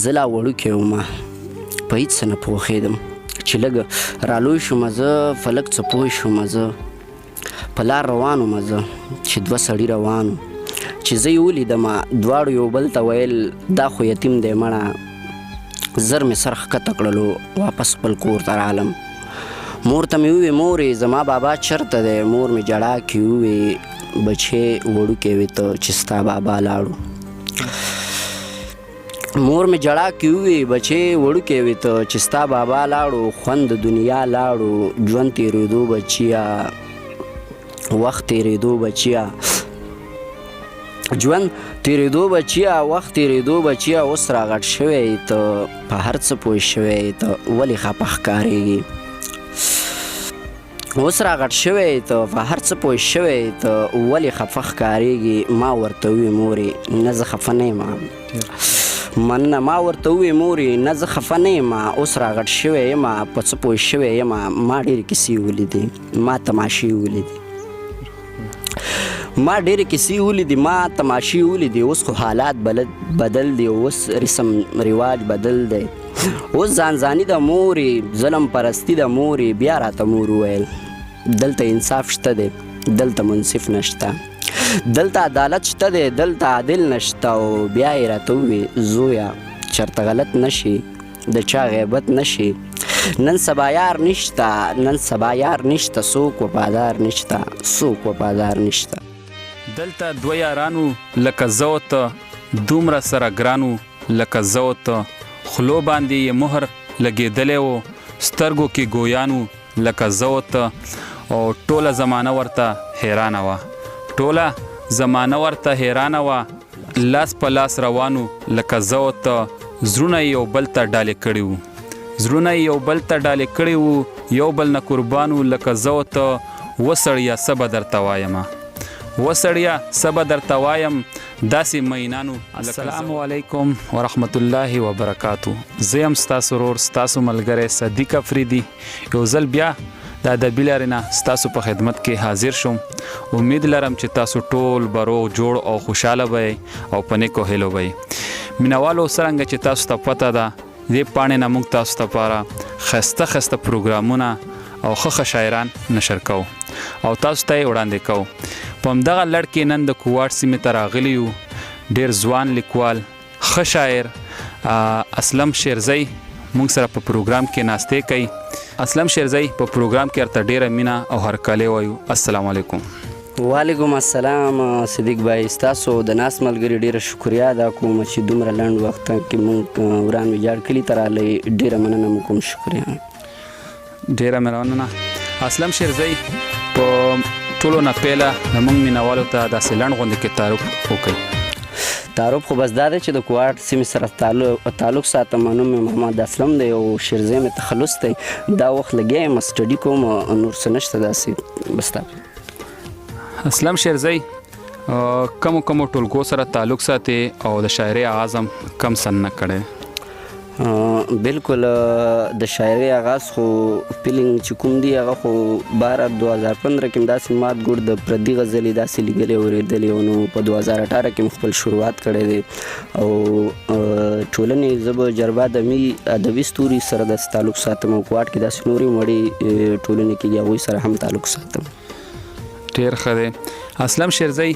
زه لا وړوکی وم په هېڅ څه نه پوهېدم چې لږ رالوی شوم زه فلک څه پوه شوم زه په لار روان وم زه چې دوه سړي روان وو چې زه یې ولیدم دواړو یو بل ته ویل دا خو یتیم دی مړه زر مې سر ښکته کړلو واپس خپل کور ته رالم مور ته مې وویې مورې زما بابا چېرته دی مور مې جړا کې وویې بچې وړوکی وې ته چې ستا بابا لاړو مور مې جړا کې وویې بچې وړوکی وې ته چې ستا بابا لاړو خوند د دنیا لاړو ژوند تېرېدو بچیا وخت تېرېدو بچیا ژوند تېرېدو بچیا وخت تېرېدو بچیا اوس راغټ شوی ته په هر څه پوه شوی ته ولې خفه ښکارېږي اوس راغټ شوی ته په هر څه پوه شوی ته ولې خفه ښکارېږي ما ورته وویې مورې نه زه خفه نه یم مننه ما ورته وویې مورې نه زه خفه نه یم اوس راغټ شوی یم په څه پوه شوی یم ما ډېرې کیسې ولیدې ما تماشې ولیدې ما ډېرې کیسې ولیدې ما تماشې ولیدې اوس خو حالات بدل دی اوس رسم رواج بدل دی اوس ځانځاني د مورې ظلم پرستی د مورې بیا راته مور وویل دلته انصاف شته دی دلته منصف نشته دلته عدالت شته دی دلته عادل نشته او بیا یې راته وویې زویه چېرته غلط نشي د چا غیبت نشي نن سبا یار نشته نن سبا یار نشته څوک وفادار نشته څوک وفادار نشته دلته دوه یارانو لکه زه و ته دومره سره ګرانو لکه زه و ته خلو باندې یې مهر لګېدلی و سترګو کې ګویانو لکه زه و ته او ټوله زمانه ورته حیرانه وه ټوله زمانه ورته حیرانه وه لاس په لاس روانو لکه زه و ته زړونه یې یو بل ته ډالې کړي وو زړونه یې یو بل ته ډالې کړي وو یو بل نه قربانو لکه زه و ته وسړیه څه به درته وایمه وسړیه څه به درته وایم داسې مینانو السلام علیکم ورحمت الله وبرکاتو زه یم ستاسو ورور ستاسو ملګری صدیق افریدي یو ځل بیا د ادبي لارې نه ستاسو په خدمت کې حاضر شوم امید لرم چې تاسو ټول به روغ جوړ او خوشحاله به او په نیکو هیلو به مینوالو څرنګه چې تاسو ته پته ده دې پاڼې نه موږ تاسو ته لپاره ښایسته ښایسته پروګرامونه او ښه شاعران نشر کوو او تاسو ته یې وړاندې کوو په همدغه لړ کې نن د کوواټ سیمې ته راغلي یو ډېر ځوان لیکوال ښه شاعر اسلم شیرزی موږ سره په پروګرام کې ناستې کوي اسلم شیرزی په پروګرام کې ورته ډېره مینه او هرکلی وایو السلام علیکم وعلیکم السلام صدیق بھائی ستاسو د ناست ملګري ډېره شکریا ادا کوم چې دومره لنډ وخت کې موږ وران ویجاړ کلي ته راغلی ډېره مننه مو کوم شکریا ډېره مننه اسلم شیرزی په ټولو نه پیله زموږ مینوالو ته داسې لنډ غوندې کې تعارف وکړئ تعارف خو بس دا دی چې د کوواټ سیمې سره تعلق ساتم نوم مې محمد اسلم دی او شیرزی مې تخلص دی دا وخت لګیا یم سټډي کوم نور څه نشته داسې بس دا اسلم شیرزی کومو ټولګو سره تعلق ساتي او د شاعرۍ آغاز هم کم سن نه کړی بالکل د شاعرۍ آغاز خو فیلینګ چې کوم دی هغه خو 2015 کې داسې مات ګور د پردي غزلې داسې لیکلې اورېدلې نو په 2018 کې خپل شروعات کړی دی او ټولنې زه به جربا ادبي ستوري سره د تعلق ساتم او کوواټ کې داسې نورې وړې ټولنې کې هغوی سره هم تعلق ساتم ډېر ښه دی اسلم شیرزی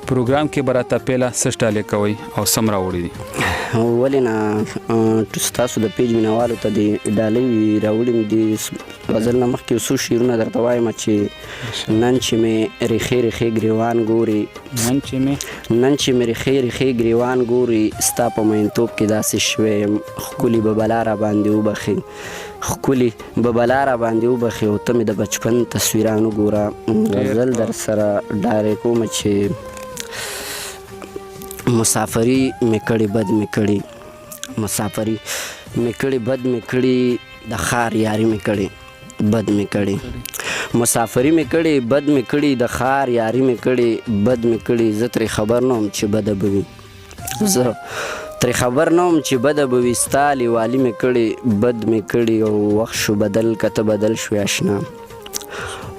پروګرام کې به راته پیله څه ډالې کوئ او څه راوړي دي ولې نه ستاسو د پیج مینوالو ته د ډالۍ راوړي مې د غزل نه مخکې څو شعرونه درته وایم چې نن چې مې ریښې ریښې ګریوان ګوري نن چې مې ریښې ریښې ګریوان ګوري ستا په مینتوب کې داسې شوی یم ښکلي به بلا را باندې وبخي ښکلي به بلا را باندې وبخي او ته مې د بچپن تصویران وګوره غزل درسره ډالۍ کوم چې مسافري مې کړې بد مې کړې مسافري مې کړې بد مې کړې د ښار یاري مې کړې بد مې کړې مسافري مې کړې بد مې کړې د ښار یاري مې کړې بد مې کړې زه ترې خبر نه وم چې بده به وي زه ترې خبر نه وم چې بده به وي ستا لیوالي مې کړې بد مې کړې او وخت شو بدل که ته بدل شوې اشنا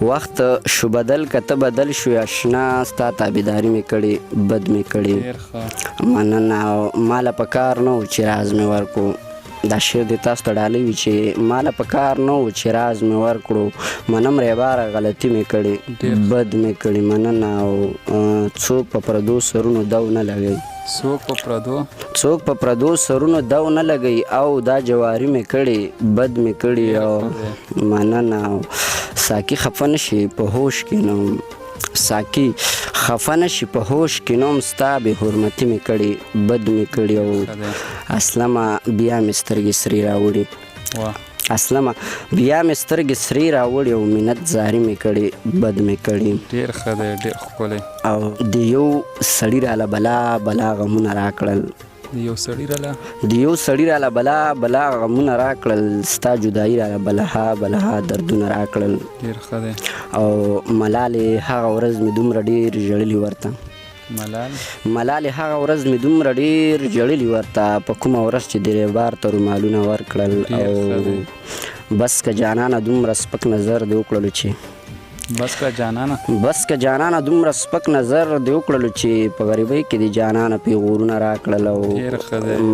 وخت شو بدل کته بدل شو آشنا ستا تابعداري مې کړې بد مې کړې مننه ماله په کار نه و چې راز مې ورکړو دا شعر د تاسو ته ډالۍ وي چې ماله په کار نه و چې راز مې ورکړو منم ریباره غلطي مې کړې بد مې کړې مننه او څوک په پردو سرونو دو نه لګوي څوک په پردو سرونو دو نه لګوي او دا جواري مې کړې بد مې کړې او مننه او ساقي خفه نشي په هوش کې نو ساقي خفه نشي په هوش کې نوم ستا بې حرمتي مې کړې بد مې کړې او اسلمه بیا مې سترګې سرې راوړې اسلمه بیا مې سترګې سرې راوړې او منت زاري مې کړې بد مې کړې ډېر ښه دی ډېر ښکلی او د یو سړي راله بلا غمونه راکړل د یو سړي راله بلا غمونه راکړل ستا جدایي راله بلها دردونه راکړل ډېر ښه دی او ملالې هغه ورځ مې دومره ډېر ژړلي ورته ملالې هغه ورځ مې دومره ډېر ژړلي ورته په کومه ورځ چې درېبار ته رومالونه ورکړل او بس که جانانه دومره سپک نظر دې وکړلو چې بس که جانانه دومره سپک نظر دې وکړلو چې په غریبۍ کې دې جانانه پیغورونه راکړل او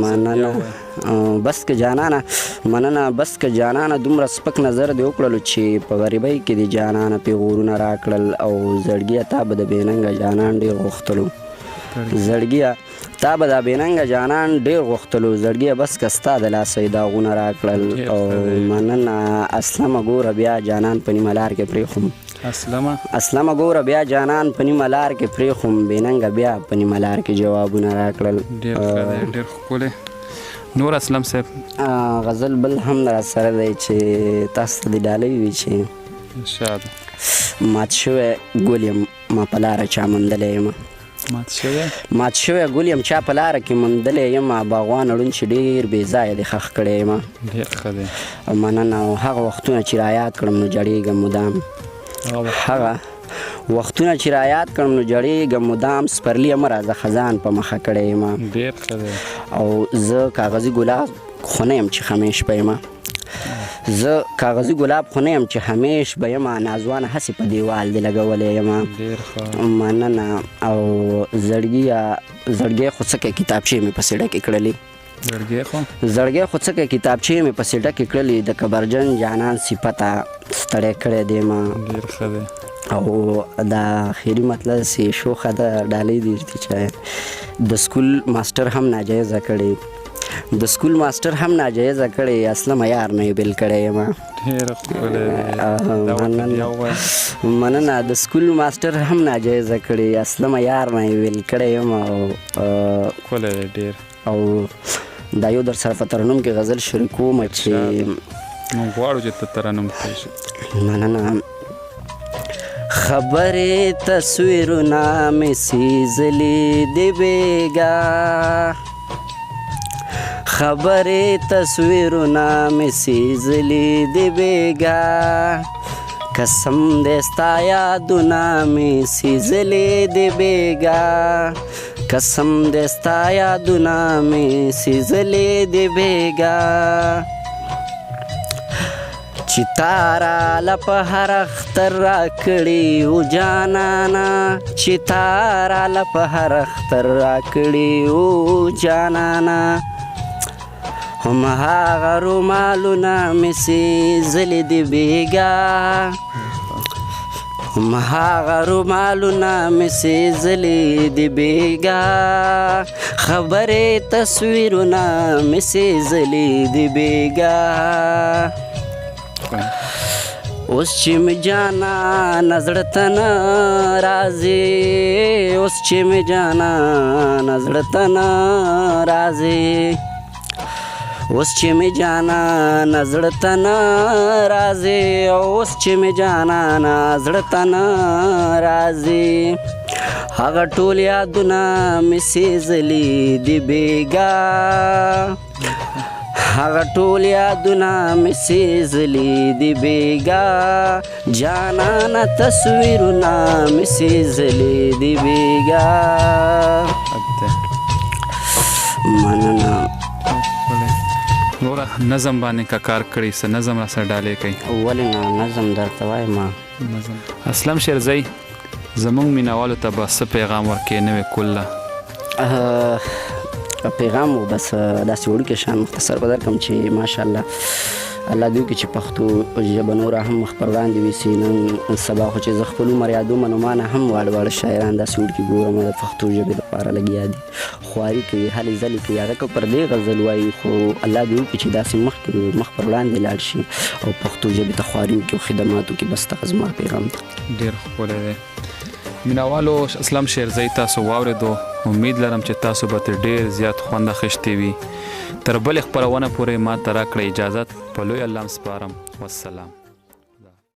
مننه بس که جانانه دومره سپک نظر دې وکړلو چې په غریبۍ کې دې جانانه پیغورونه راکړل او زړګیه تا به د بېننګه جانان ډېر غوښتلو تا به دا بېننګه جانان ډېر غوښتلو زړګیه بس که ستا د لاسه داغونه راکړل او مننه اسلمه ګوره بیا جانان په نیمه لار کې پرېښوم اسلمه ګوره بیا جانان په نیمه لار کې پرېښوم بېننګه بیا په نیمه لار کې جوابونه راکړل ډېر ښکلی نور اسلم صاحب غزل بل هم راسره دی چې تاسو ته دې ډالۍ وي چې مات شوی ګل یم ما په لاره چا موندلی یم مات شوی ګل یم چا په لاره کې موندلی یم باغوان ړوند چې ډېر بې ځایه دې ښخ کړی یم ډېر ښه دی مننه او هغه وختونه چې رایاد کړم نو جړېږم مدام هغه وختونه چې رایاد کړم نو جړېږم مدام سپرلي مه راځه خزان په مخه کړی یم ډېر ښه دی او زه کاغذي ګلاب خو نه یم چې خمیش به یم زه کاغذي ګلاب خو نه یم چې همیش به یم نازوانه هسې په دیوال دې لګولی یم مننه او زړګی خو څکه کتابچې مې پسې ډکې کړلې زړګی خو څکه کتابچې مې پسې ډکې کړلې د کبرجن جانان صفته ستړی کړی دی ما او دا آخري مطلب چې شوخه ده ډالۍ دي چې د سکول ماسټر هم ناجایزه کړې اسلمه یار نه یې بیل کړی یم مننه د سکول ماسټر هم ناجایزه کړې اسلمه یار نه یې بیل کړی یم او دا یو در سره په ترنم کې غزل شروع کوم چې موږ غواړو چې ته ترنم کوې شي مننه خبرې تصویرونه مې سیزلي د بېګا خبرې تصویرونه مې سیزلي د بېګا قسم دې ستا یادونه مې سیزلي د بېګا قسم دې ستا یادونه مې سیزلي د بېګا چې تارا لپ هر اختر را کړي او جانانا چې تارا لپ هر اختر را کړي او جانانا هم هغه رومالونه مې سیزلي د بېګا هم هغه رومالونه مې سیزلي د بېګا خبرې تصویرونه مې سیزلي د بېګا اوس چې مې جانانه زړه ته نه راځې اوس چې مې جانانه زړه ته نه راځې اوس چې مې جانانه زړه ته نه راځې اوس چې مې جانانه زړه ته نه راځې هغه ټول یادونه مې سیزلي د بېګا هغه ټول یادونه مې سیزلي د بېګا جانانه تصویرونه مې سیزلي د بېګا مننه وروره نظم باندې کا کار کړی څه نظم را سره ډالې کوي ولې نه نظم درته وایم نظم اسلم شیرزی زمونږ مینوالو ته به څه پیغام ورکې نوې کله پیغام و بس داسې وړوکی شان مختصر به درکړم چې ماشاءالله الله دې وکړي چې پښتو ژبه نوره هم مخ پر وړاندې ویسي. نن سبا خو چې زه خپل عمر یادوم نو ما نه هم واړه واړه شاعران داسې وړوکي ګورم د پښتو ژبې لپاره لګیا دي خواري کوي هلې ځلې کوي هغه که پر دې غزل وایي خو الله دې وکړي چې داسې مخ پر وړاندې لاړ شي او پښتو ژبې ته خواري وکړي او خدمات وکړي. بس دغه زما پیغام دی. ډېر ښکلی دی. مینوالو اسلم شیرزی تاسو واورېدو امید لرم چې تاسو به ترې ډېر زیات خوند اخیستی وي. تر بلې خپرونه پورې ما ته راکړئ اجازت په لوی الله سپارم. والسلام.